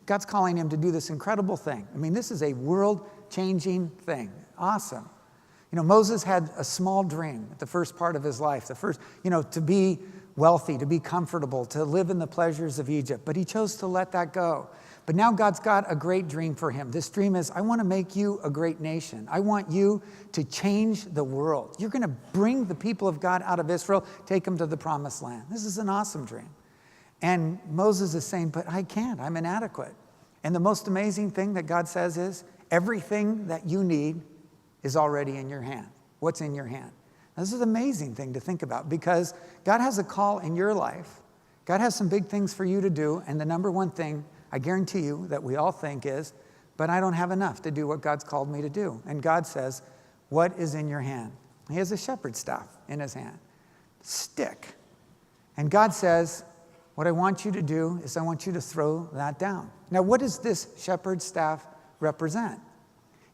God's calling him to do this incredible thing. I mean, this is a world-changing thing. Awesome. Moses had a small dream at the first part of his life, to be wealthy, to be comfortable, to live in the pleasures of Egypt. But he chose to let that go. But now God's got a great dream for him. This dream is, I want to make you a great nation. I want you to change the world. You're going to bring the people of God out of Israel, take them to the promised land. This is an awesome dream. And Moses is saying, but I can't. I'm inadequate. And the most amazing thing that God says is, everything that you need is already in your hand. What's in your hand? Now, this is an amazing thing to think about, because God has a call in your life. God has some big things for you to do. And the number one thing, I guarantee you, that we all think is, but I don't have enough to do what God's called me to do. And God says, what is in your hand? He has a shepherd's staff in his hand. Stick. And God says, what I want you to do is I want you to throw that down. Now, what does this shepherd's staff represent?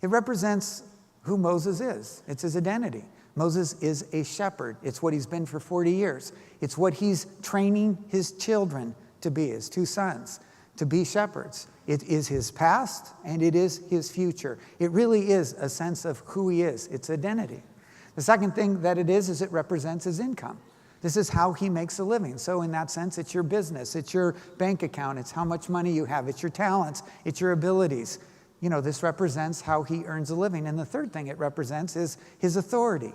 It represents who Moses is. It's his identity. Moses is a shepherd. It's what he's been for 40 years. It's what he's training his children to be, his two sons, to be shepherds. It is his past and it is his future. It really is a sense of who he is. It's identity. The second thing that it is it represents his income. This is how he makes a living. So in that sense, it's your business. It's your bank account. It's how much money you have. It's your talents. It's your abilities. This represents how he earns a living. And the third thing it represents is his authority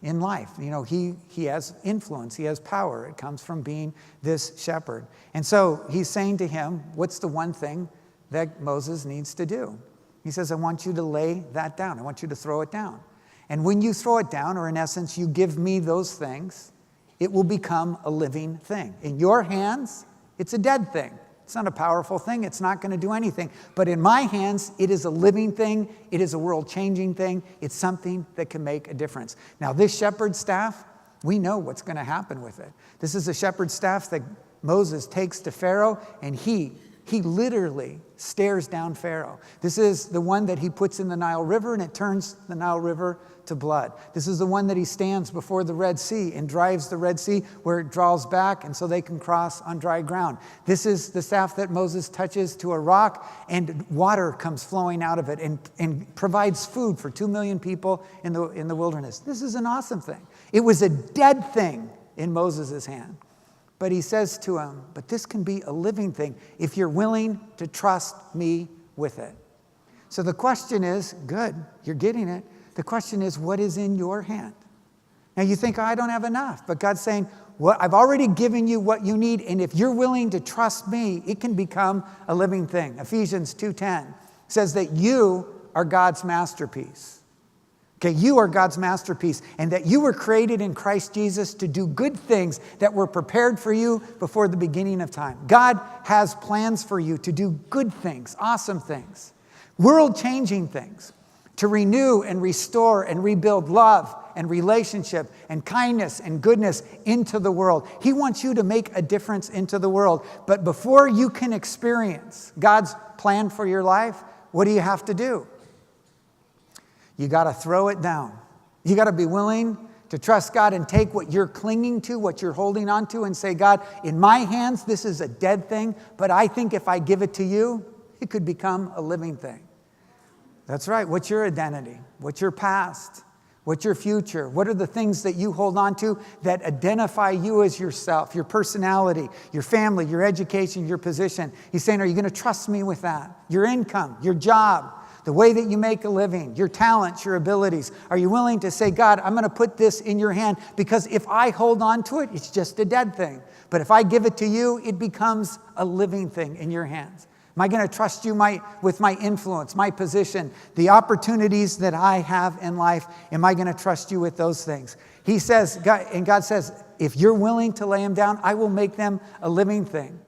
in life. He has influence. He has power. It comes from being this shepherd. And so he's saying to him, what's the one thing that Moses needs to do? He says, I want you to lay that down. I want you to throw it down. And when you throw it down, or in essence, you give me those things, it will become a living thing. In your hands, it's a dead thing. It's not a powerful thing. It's not going to do anything. But in my hands, it is a living thing. It is a world-changing thing. It's something that can make a difference. Now, this shepherd's staff, we know what's going to happen with it. This is a shepherd's staff that Moses takes to Pharaoh, and he literally stares down Pharaoh. This is the one that he puts in the Nile River, and it turns the Nile River to blood. This is the one that he stands before the Red Sea and drives the Red Sea where it draws back, and so they can cross on dry ground. This is the staff that Moses touches to a rock, and water comes flowing out of it and provides food for 2 million people in the wilderness. This is an awesome thing. It was a dead thing in Moses' hand. But he says to him, but this can be a living thing if you're willing to trust me with it. So the question is, good, you're getting it. The question is, what is in your hand? Now you think, I don't have enough. But God's saying, well, I've already given you what you need. And if you're willing to trust me, it can become a living thing. Ephesians 2:10 says that you are God's masterpiece. Okay, you are God's masterpiece, and that you were created in Christ Jesus to do good things that were prepared for you before the beginning of time. God has plans for you to do good things, awesome things, world-changing things, to renew and restore and rebuild love and relationship and kindness and goodness into the world. He wants you to make a difference into the world. But before you can experience God's plan for your life, what do you have to do? You got to throw it down. You got to be willing to trust God and take what you're clinging to, what you're holding on to, and say, God, in my hands, this is a dead thing, but I think if I give it to you, it could become a living thing. That's right. What's your identity? What's your past? What's your future? What are the things that you hold on to that identify you as yourself, your personality, your family, your education, your position? He's saying, are you going to trust me with that? Your income, your job, the way that you make a living, your talents, your abilities. Are you willing to say, God, I'm going to put this in your hand because if I hold on to it, it's just a dead thing. But if I give it to you, it becomes a living thing in your hands. Am I going to trust you with my influence, my position, the opportunities that I have in life? Am I going to trust you with those things? He says, God says, if you're willing to lay them down, I will make them a living thing.